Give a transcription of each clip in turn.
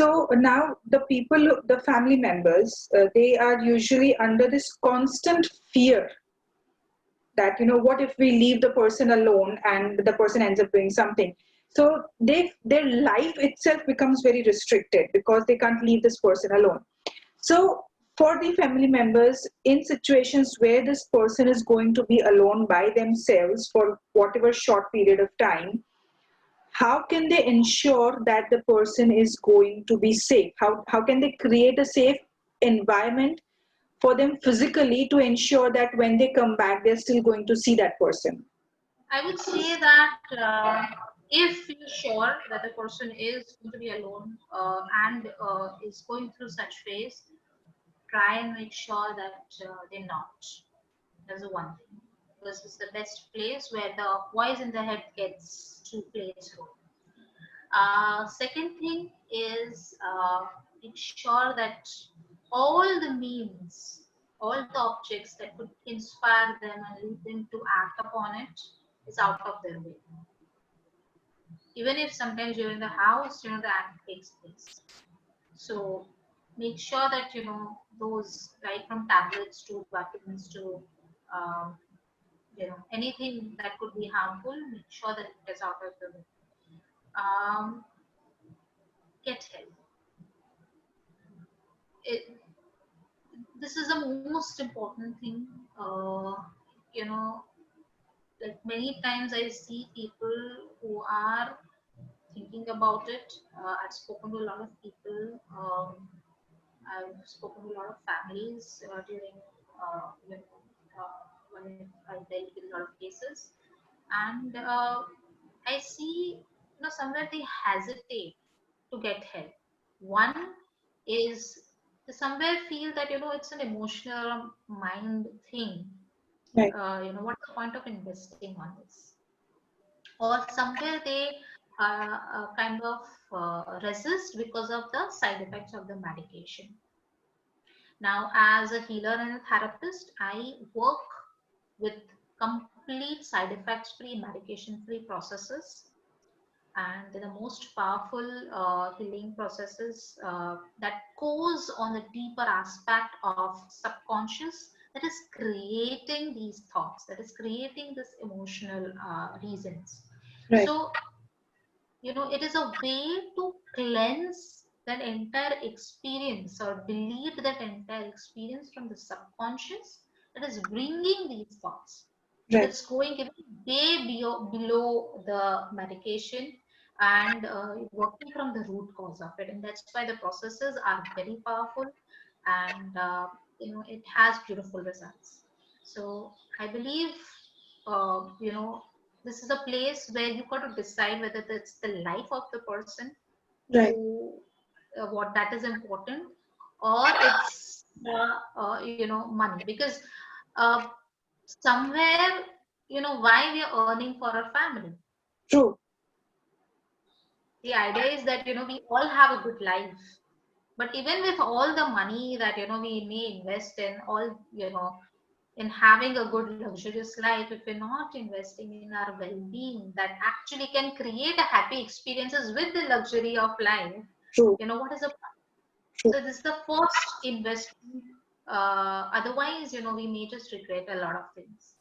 So now the people, the family members, they are usually under this constant fear that, what if we leave the person alone and the person ends up doing something. So their life itself becomes very restricted because they can't leave this person alone. So for the family members, in situations where this person is going to be alone by themselves for whatever short period of time, how can they ensure that the person is going to be safe? How can they create a safe environment for them physically to ensure that when they come back, they're still going to see that person? I would say that if you're sure that the person is going to be alone and is going through such phase, try and make sure that they're not. That's the one thing. Because it's the best place where the voice in the head gets to play its role. Second thing is make sure that all the means, all the objects that could inspire them and lead them to act upon it is out of their way. Even if sometimes you're in the house, the act takes place. So make sure that those, right from tablets to buttons to um, anything that could be harmful, make sure that it is out of the way. Um, get help. This is the most important thing. You know, like many times I see people who are thinking about it. I've spoken to a lot of people. I've spoken to a lot of families during when I dealt with a lot of cases, and I see somewhere they hesitate to get help. One is they somewhere feel that it's an emotional mind thing. Right. What's the point of investing on this? Or somewhere they kind of resist because of the side effects of the medication. Now, as a healer and a therapist, I work with complete side effects free, medication free processes. And they're the most powerful healing processes that goes on the deeper aspect of subconscious that is creating these thoughts, that is creating this emotional reasons. Right. So it is a way to cleanse that entire experience or delete that entire experience from the subconscious that is bringing these thoughts, Right. that's going even way below the medication and working from the root cause of it. And that's why the processes are very powerful, and it has beautiful results. So I believe this is a place where you got to decide whether it's the life of the person Right. who what that is important, or it's money. Because uh, somewhere why we are earning for our family. True. The idea is that we all have a good life, but even with all the money that we may invest in all in having a good luxurious life, if we're not investing in our well-being that actually can create a happy experiences with the luxury of life, True. what is the point? True. So this is the first investment. Otherwise we may just regret a lot of things.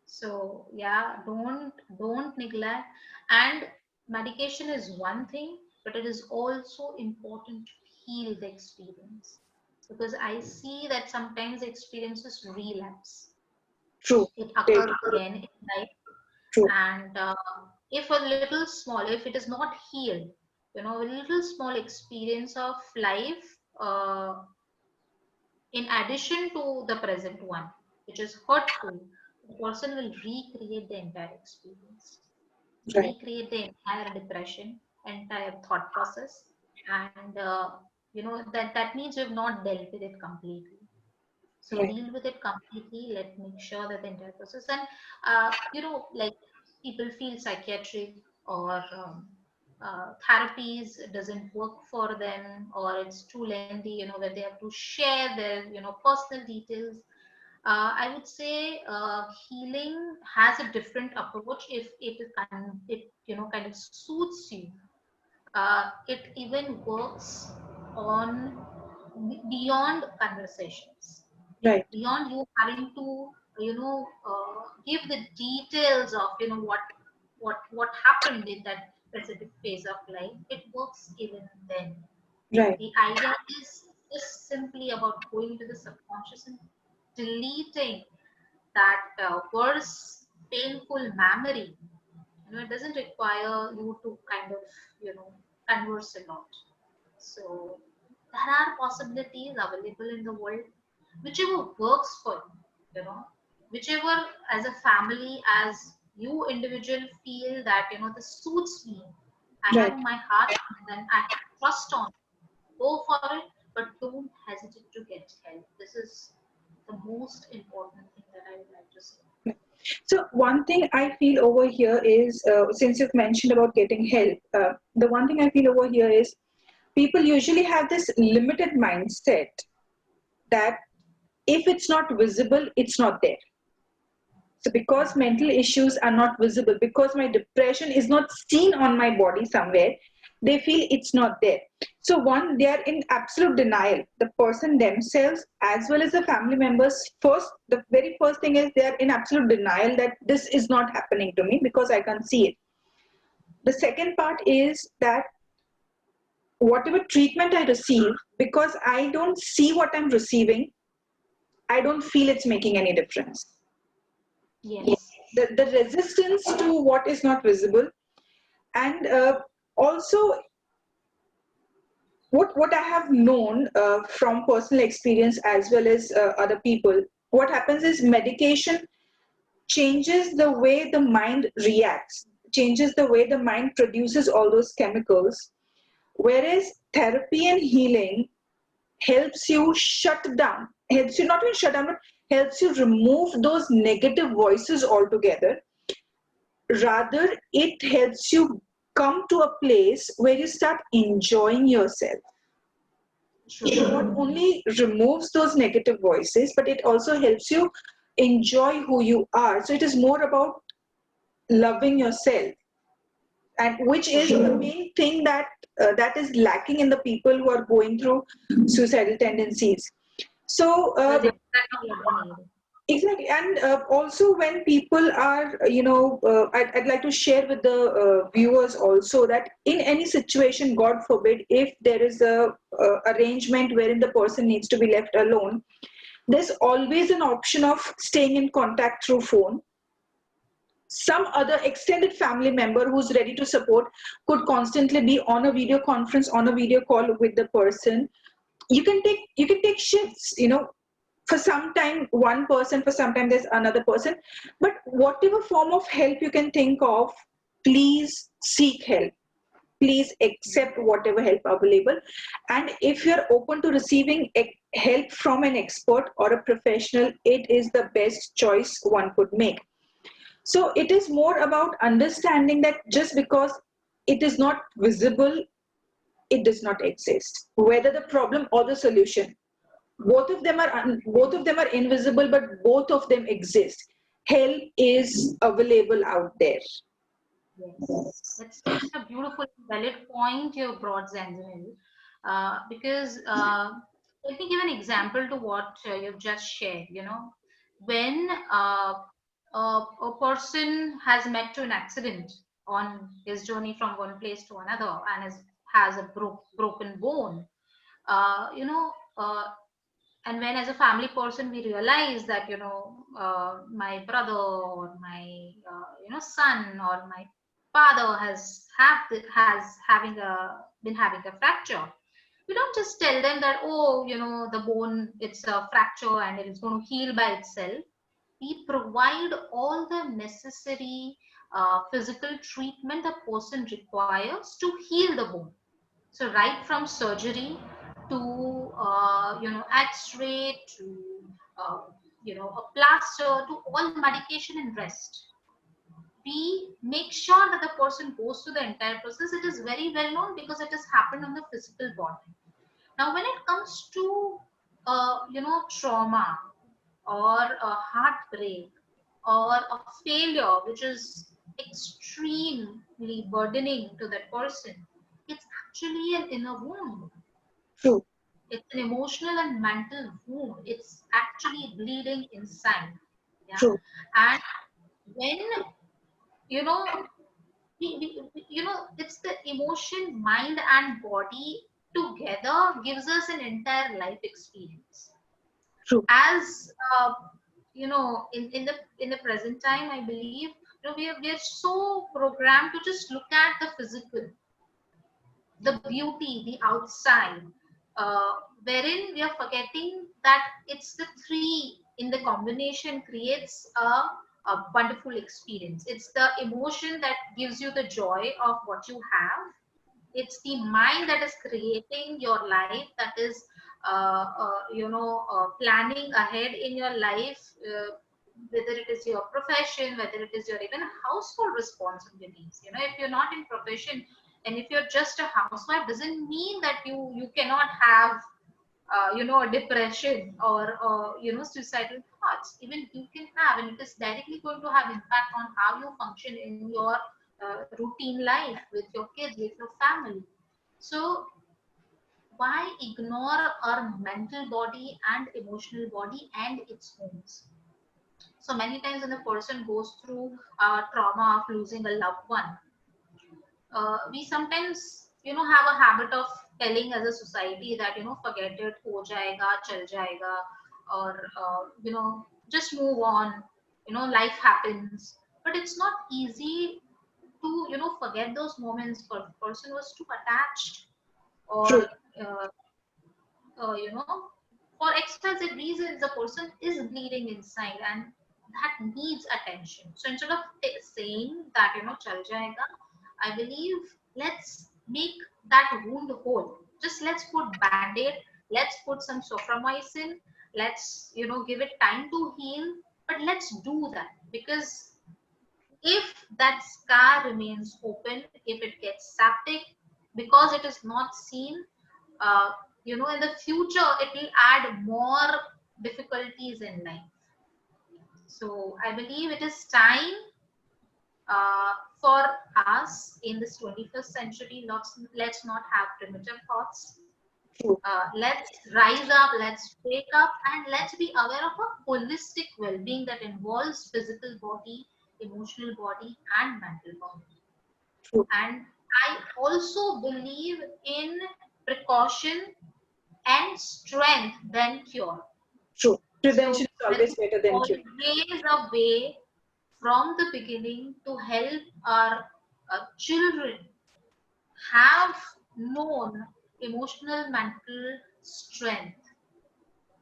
So yeah, don't neglect. And medication is one thing, but it is also important to heal the experience, because I see that sometimes the experiences relapse. True. It Great. occurs again in life. True. And if a little small, if it is not healed, a little small experience of life, in addition to the present one, which is hurtful, the person will recreate the entire experience, Right. recreate the entire depression, entire thought process, and that means you've not dealt with it completely. So Right. deal with it completely. Let make sure that the entire process, and like people feel psychiatric or therapies doesn't work for them, or it's too lengthy, where they have to share their personal details. I would say healing has a different approach if it kind of suits you. It even works on beyond conversations, Right. beyond you having to give the details of what happened in that specific phase of life. It works even then. Right. The idea is just simply about going to the subconscious and deleting that worse painful memory. It doesn't require you to kind of you know converse a lot. So there are possibilities available in the world, whichever works for you, whichever as a family, as you individual feel that this suits me. I Right. have my heart, and then I trust on. Go for it, but don't hesitate to get help. This is the most important thing that I would like to say. So one thing I feel over here is, since you've mentioned about getting help, the one thing I feel over here is people usually have this limited mindset that if it's not visible, it's not there. So because mental issues are not visible, because my depression is not seen on my body somewhere, they feel it's not there. So one, they are in absolute denial. The person themselves as well as the family members, first, the very first thing is they are in absolute denial that this is not happening to me because I can't see it. The second part is that whatever treatment I receive, because I don't see what I'm receiving, I don't feel it's making any difference. Yes. The resistance to what is not visible, and also what I have known from personal experience as well as other people, what happens is medication changes the way the mind reacts, changes the way the mind produces all those chemicals, whereas therapy and healing helps you shut down, helps you not even shut down, but helps you remove those negative voices altogether. Rather, it helps you come to a place where you start enjoying yourself. It True. not only removes those negative voices, but it also helps you enjoy who you are. So it is more about loving yourself, and which is True. the main thing that that is lacking in the people who are going through suicidal tendencies. So That's exactly what they need. exactly, and also when people are, I'd like to share with the viewers also that in any situation, God forbid, if there is a arrangement wherein the person needs to be left alone, there's always an option of staying in contact through phone. Some other extended family member who's ready to support could constantly be on a video conference, on a video call with the person. You can take shifts, for some time one person, for some time there's another person, but whatever form of help you can think of, please seek help, please accept whatever help available. And if you're open to receiving help from an expert or a professional, it is the best choice one could make. So it is more about understanding that just because it is not visible, it does not exist, whether the problem or the solution, both of them are invisible, but both of them exist. Help is available out there. Yes, that's such a beautiful, valid point you brought, Zanjanil. Because let me give an example to what you've just shared. When a person has met to an accident on his journey from one place to another and has a broken bone, you know, and when as a family person we realize that my brother or my son or my father has having a been having a fracture, we don't just tell them that, oh, the bone, it's a fracture and it is going to heal by itself. We provide all the necessary physical treatment the person requires to heal the bone. So right from surgery to X-ray to a plaster to all medication and rest, we make sure that the person goes through the entire process. It is very well known because it has happened on the physical body. Now, when it comes to trauma or a heartbreak or a failure, which is extremely burdening to that person, it's actually an inner wound. true, It's an emotional and mental wound. It's actually bleeding inside. Yeah. true, And when, you know, it's the emotion, mind, and body together gives us an entire life experience. true, As in the present time, I believe, we are so programmed to just look at the physical, the beauty, the outside, uh, wherein we are forgetting that it's the three in the combination creates a wonderful experience. It's the emotion that gives you the joy of what you have. It's the mind that is creating your life, that is planning ahead in your life, whether it is your profession, whether it is your even household responsibilities. If you're not in profession and if you're just a housewife, doesn't mean that you cannot have a depression or suicidal thoughts. Even you can have, and it is directly going to have impact on how you function in your routine life with your kids, with your family. So why ignore our mental body and emotional body and its wounds? So many times when a person goes through trauma of losing a loved one, we sometimes have a habit of telling as a society that forget it, ho jayega, chal jayega, or just move on. Life happens, but it's not easy to forget those moments. For the person was too attached, or true, uh, for XYZ reasons, the person is bleeding inside and that needs attention. So instead of saying that, chal jayega, I believe let's make that wound whole. Just let's put band-aid, let's put some soframycin, let's, give it time to heal, but let's do that. Because if that scar remains open, if it gets septic, because it is not seen, uh, in the future it will add more difficulties in life. So I believe it is time uh, for us in this 21st century. Let's not have primitive thoughts. true, Let's rise up, let's wake up, and let's be aware of a holistic well-being that involves physical body, emotional body, and mental body. true, And I also believe in precaution and strength than cure. true. Prevention So is there always is better than cure. always a way from the beginning to help our children have known emotional mental strength.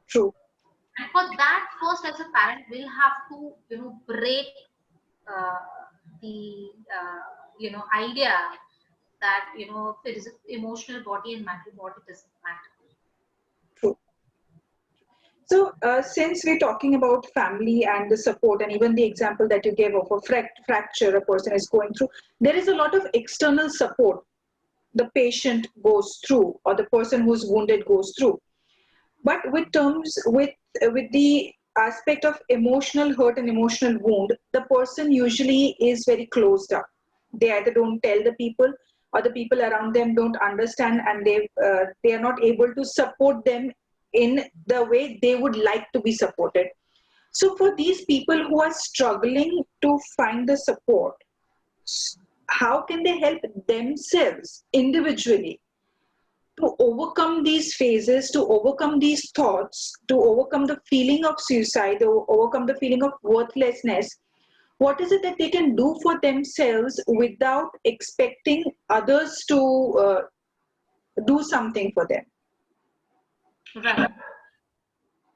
True, And for that, first as a parent, we'll have to break uh, the idea that emotional body and mental body doesn't matter. true. So, since we're talking about family and the support, and even the example that you gave of a fracture a person is going through, there is a lot of external support the patient goes through or the person who's wounded goes through. But with the aspect of emotional hurt and emotional wound, the person usually is very closed up. They either don't tell the people, or the people around them don't understand, and they are not able to support them in the way they would like to be supported. So for these people who are struggling to find the support, how can they help themselves individually to overcome these phases, to overcome these thoughts, to overcome the feeling of suicide, to overcome the feeling of worthlessness? What is it that they can do for themselves without expecting others to do something for them? Right.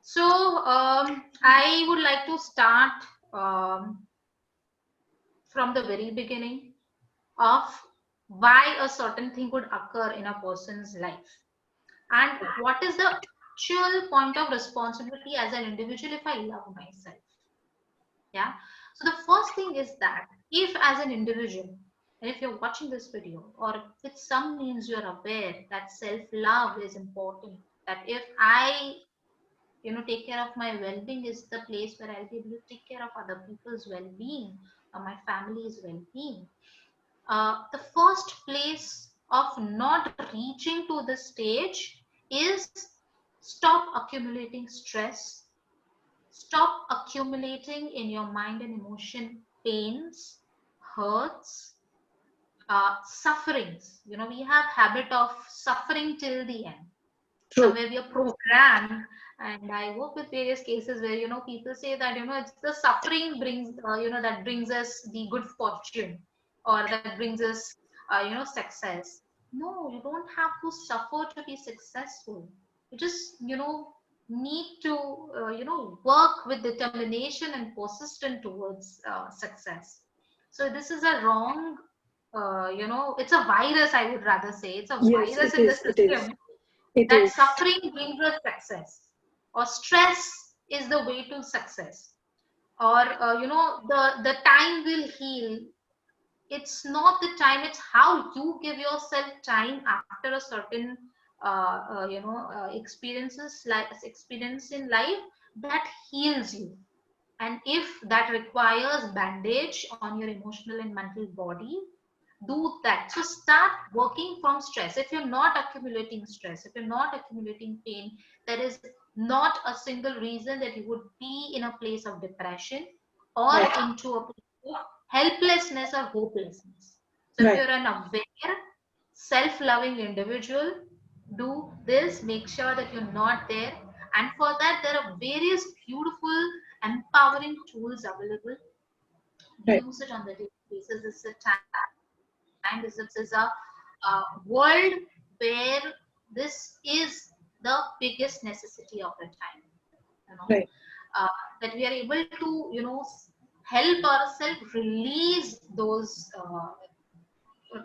So I would like to start um, from the very beginning of why a certain thing would occur in a person's life, and what is the actual point of responsibility as an individual if I love myself. Yeah. So the first thing is that if as an individual, and if you're watching this video, or with some means you're aware that self-love is important, that if I take care of my well-being is the place where I'll be able to take care of other people's well-being or my family's well-being. The first place of not reaching to this stage is stop accumulating stress, stop accumulating in your mind and emotion pains, hurts, sufferings. We have habit of suffering till the end. True. Somewhere we are programmed, and I work with various cases where people say that it's the suffering brings that brings us the good fortune, or that brings us success. No, you don't have to suffer to be successful. You just need to work with determination and persistent towards success. So this is a wrong, it's a virus, I would rather say. It's a Yes, virus it in the is. It is. system It that is. suffering brings us success, or stress is the way to success, or the time will heal. It's not the time, it's how you give yourself time after a certain experience in life that heals you. And if that requires bandage on your emotional and mental body, do that. So start working from stress. If you're not accumulating stress, if you're not accumulating pain, there is not a single reason that you would be in a place of depression or Right. into a place of helplessness or hopelessness. So if Right. you're an aware, self-loving individual, do this, make sure that you're not there. And for that, there are various beautiful, empowering tools available. Right. Use it on the daily basis. This is a time, this is a world where this is the biggest necessity of the time. You know, Right. that we are able to, help ourselves release those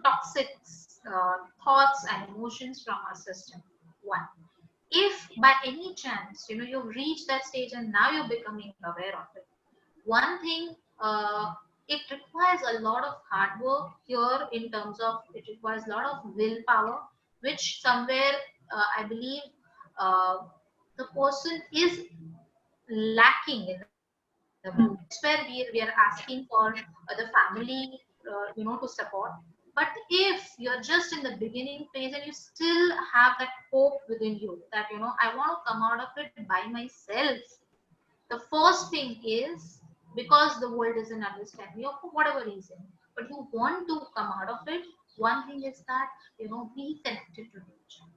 toxic thoughts and emotions from our system. One, if by any chance, you've reached that stage and now you're becoming aware of it, one thing, it requires a lot of hard work here, in terms of it requires a lot of willpower, which somewhere, I believe, uh, the person is lacking in the moment. That's where we are asking for the family, to support. But if you're just in the beginning phase and you still have that hope within you, that I want to come out of it by myself, the first thing is, because the world doesn't understand me, or for whatever reason, but you want to come out of it, one thing is that, be connected to nature.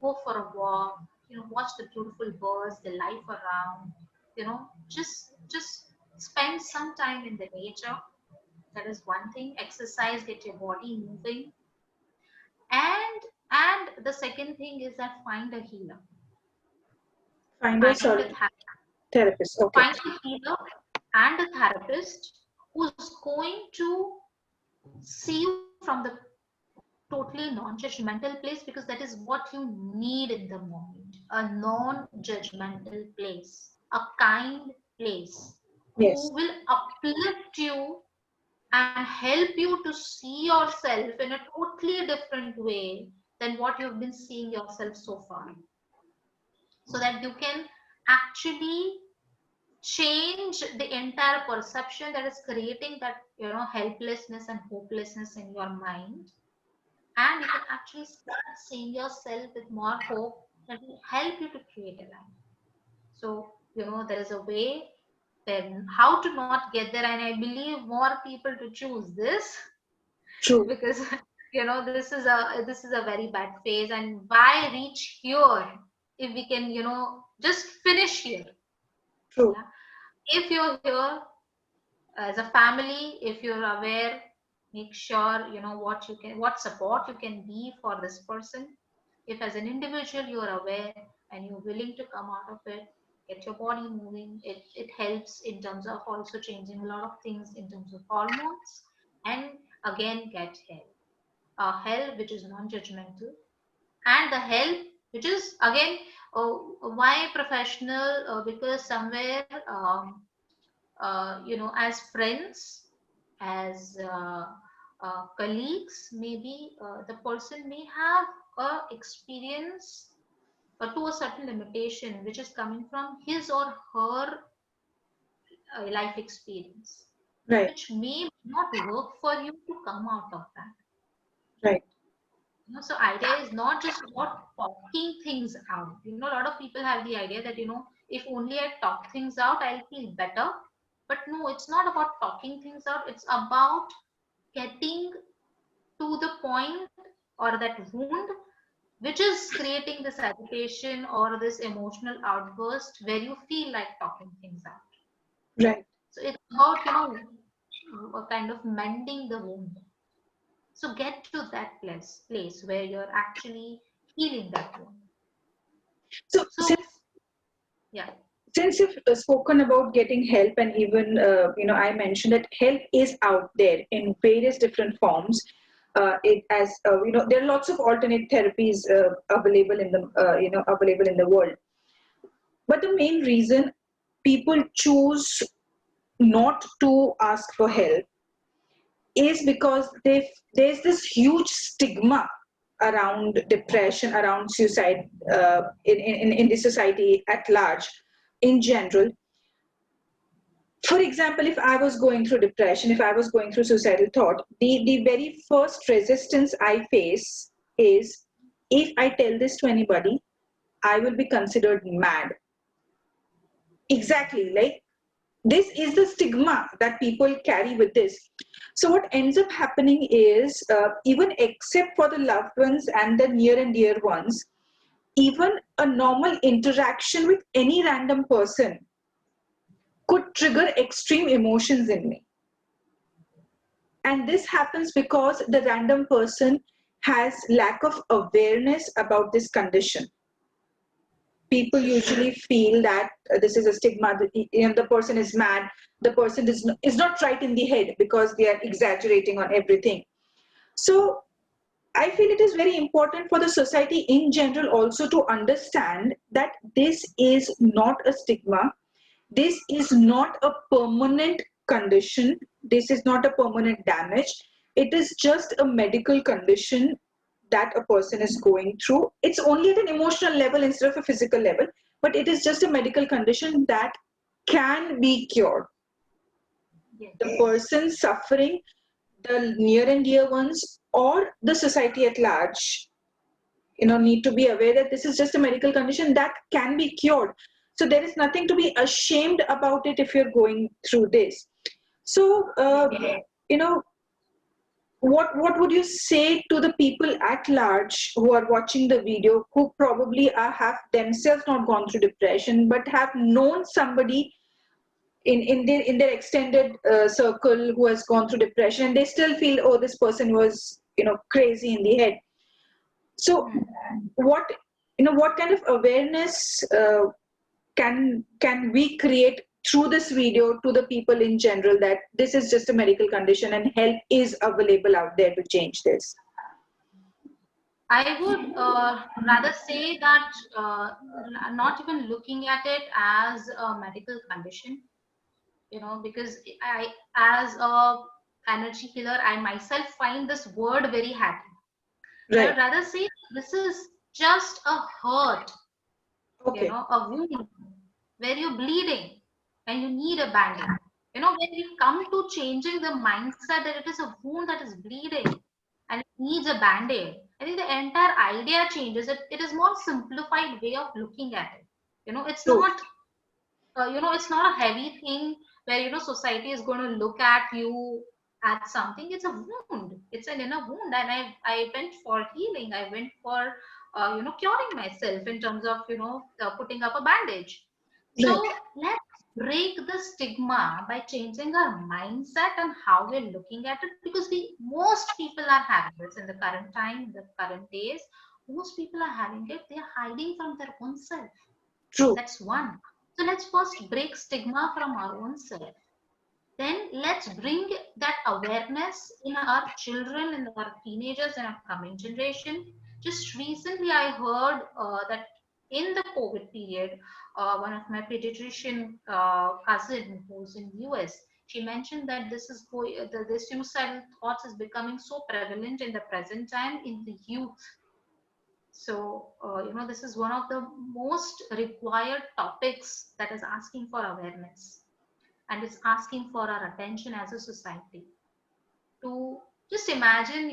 Go for a walk, watch the beautiful birds, the life around, just spend some time in the nature. That is one thing. Exercise, get your body moving. And the second thing is that find a healer, Find a find a sorry therapist. Okay. find a healer and a therapist who's going to see you from the totally non-judgmental place, because that is what you need in the moment. A non-judgmental place, a kind place, Yes. who will uplift you and help you to see yourself in a totally different way than what you've been seeing yourself so far, so that you can actually change the entire perception that is creating that helplessness and hopelessness in your mind, and you can actually start seeing yourself with more hope that will help you to create a life. So there is a way, then how to not get there, and I believe more people to choose this, True. because this is a very bad phase, and why reach here if we can just finish here. True. Yeah, if you're here as a family, if you're aware, make sure what support you can be for this person. If as an individual you're aware and you're willing to come out of it, get your body moving, it helps in terms of also changing a lot of things in terms of hormones. And again, get help, help which is non-judgmental, and the help which is again, why professional, because somewhere, as friends, as colleagues, maybe the person may have a experience to a certain limitation which is coming from his or her life experience, Right. which may not work for you to come out of that. Right. So idea is not just about talking things out. A lot of people have the idea that, if only I talk things out, I'll feel better. But no, it's not about talking things out. It's about getting to the point or that wound which is creating this agitation or this emotional outburst where you feel like talking things out. Right. So it's about, a kind of mending the wound. So get to that place where you're actually healing that wound. So So yeah. since you've spoken about getting help, and even I mentioned that help is out there in various different forms. It as there are lots of alternate therapies available in the available in the world. But the main reason people choose not to ask for help is because there's this huge stigma around depression, around suicide, in the society at large, in general. For example, if I was going through depression, if I was going through suicidal thought, the very first resistance I face is, if I tell this to anybody, I will be considered mad. Exactly, like this is the stigma that people carry with this. So what ends up happening is, even except for the loved ones and the near and dear ones, even a normal interaction with any random person could trigger extreme emotions in me. And this happens because the random person has lack of awareness about this condition. People usually feel that this is a stigma, that the person is mad, the person is not right in the head because they are exaggerating on everything. So I feel it is very important for the society in general also to understand that this is not a stigma, this is not a permanent condition, this is not a permanent damage, it is just a medical condition that a person is going through. It's only at an emotional level instead of a physical level, but it is just a medical condition that can be cured. The Yes. person suffering, the near and dear ones, or the society at large, need to be aware that this is just a medical condition that can be cured. So there is nothing to be ashamed about it if you're going through this. So you know what would you say to the people at large who are watching the video, who probably have themselves not gone through depression but have known somebody in their extended circle who has gone through depression, and they still feel, oh, this person was crazy in the head. So Hmm. what what kind of awareness can we create through this video to the people in general, that this is just a medical condition and help is available out there to change this? I would rather say that not even looking at it as a medical condition, because as a energy healer, I myself find this word very happy. So I Right. would rather say this is just a hurt, Okay. a wound where you're bleeding and you need a band-aid. When we come to changing the mindset that it is a wound that is bleeding and it needs a band-aid, I think the entire idea changes. It is more simplified way of looking at it. It's True. not it's not a heavy thing where society is going to look at you at something. It's a wound, it's an inner wound, and I went for healing, I went for curing myself in terms of putting up a bandage. So Right. let's break the stigma by changing our mindset and how we're looking at it, because we most people are having this in the current time, in the current days. Most people are having it, they're hiding from their own self. True. That's one. So let's first break stigma from our own self. Then let's bring that awareness in our children, in our teenagers, in our coming generation. Just recently, I heard that in the COVID period, one of my pediatrician cousin who's in US, she mentioned that the suicidal thoughts is becoming so prevalent in the present time in the youth. So, this is one of the most required topics that is asking for awareness and is asking for our attention as a society. To just imagine,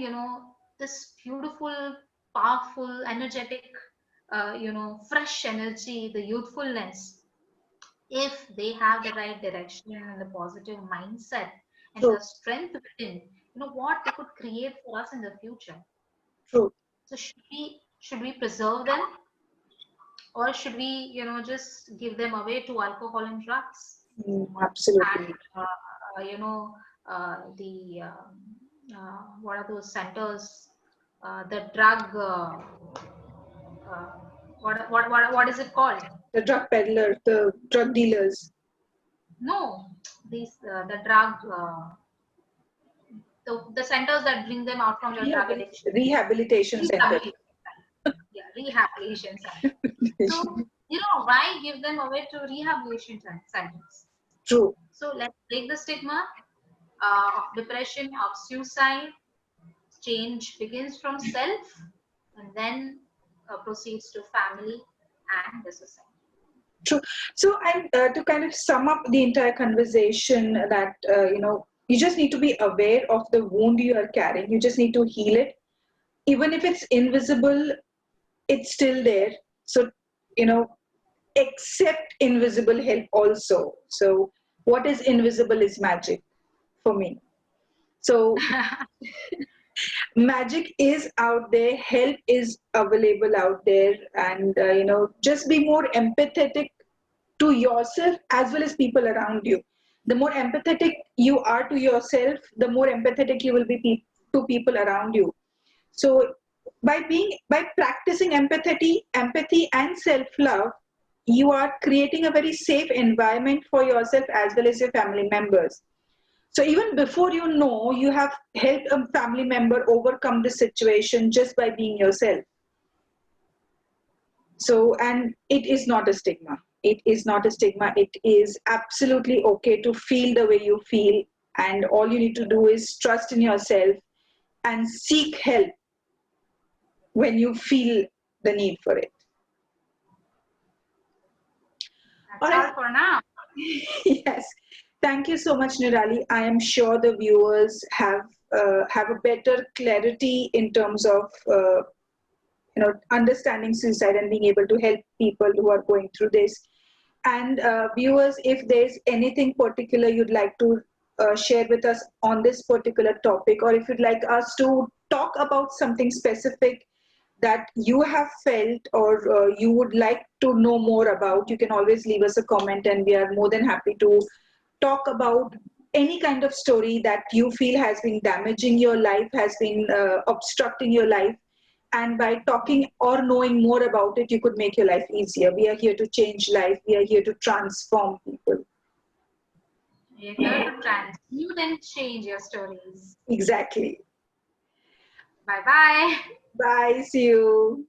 this beautiful, powerful, energetic, fresh energy, the youthfulness, if they have the right direction and the positive mindset and True, the strength within, what they could create for us in the future. true. So should we preserve them, or should we, just give them away to alcohol and drugs? And Absolutely. the what are those centers? The drug. What is it called? The drug peddler, the drug dealers. No, these the drug. The centers that bring them out from their drug addiction. Rehabilitation center. Rehabilitation. Yeah, rehabilitation center. So, why give them away to rehabilitation centers? True. So let's break the stigma of depression, of suicide. Change begins from self and then proceeds to family and the society. True. So, and to kind of sum up the entire conversation, that you just need to be aware of the wound you are carrying. You just need to heal it, even if it's invisible. It's still there. So, you know, accept invisible help also. So, what is invisible is magic for me. So, magic is out there, help is available out there, and just be more empathetic to yourself as well as people around you. The more empathetic you are to yourself, the more empathetic you will be to people around you. So by practicing empathy and self love, you are creating a very safe environment for yourself as well as your family members. So even before you know, you have helped a family member overcome the situation just by being yourself. So, and it is not a stigma. It is not a stigma. It is absolutely okay to feel the way you feel. And all you need to do is trust in yourself and seek help when you feel the need for it. All That's right. all for now. Yes. Thank you so much, Nirali. I am sure the viewers have a better clarity in terms of understanding suicide and being able to help people who are going through this. And viewers, if there's anything particular you'd like to share with us on this particular topic, or if you'd like us to talk about something specific that you have felt, or you would like to know more about, you can always leave us a comment, and we are more than happy to talk about any kind of story that you feel has been damaging your life, has been obstructing your life. And by talking or knowing more about it, you could make your life easier. We are here to change life. We are here to transform people. You're here to transmute and change your stories. Exactly. Bye bye. Bye. See you.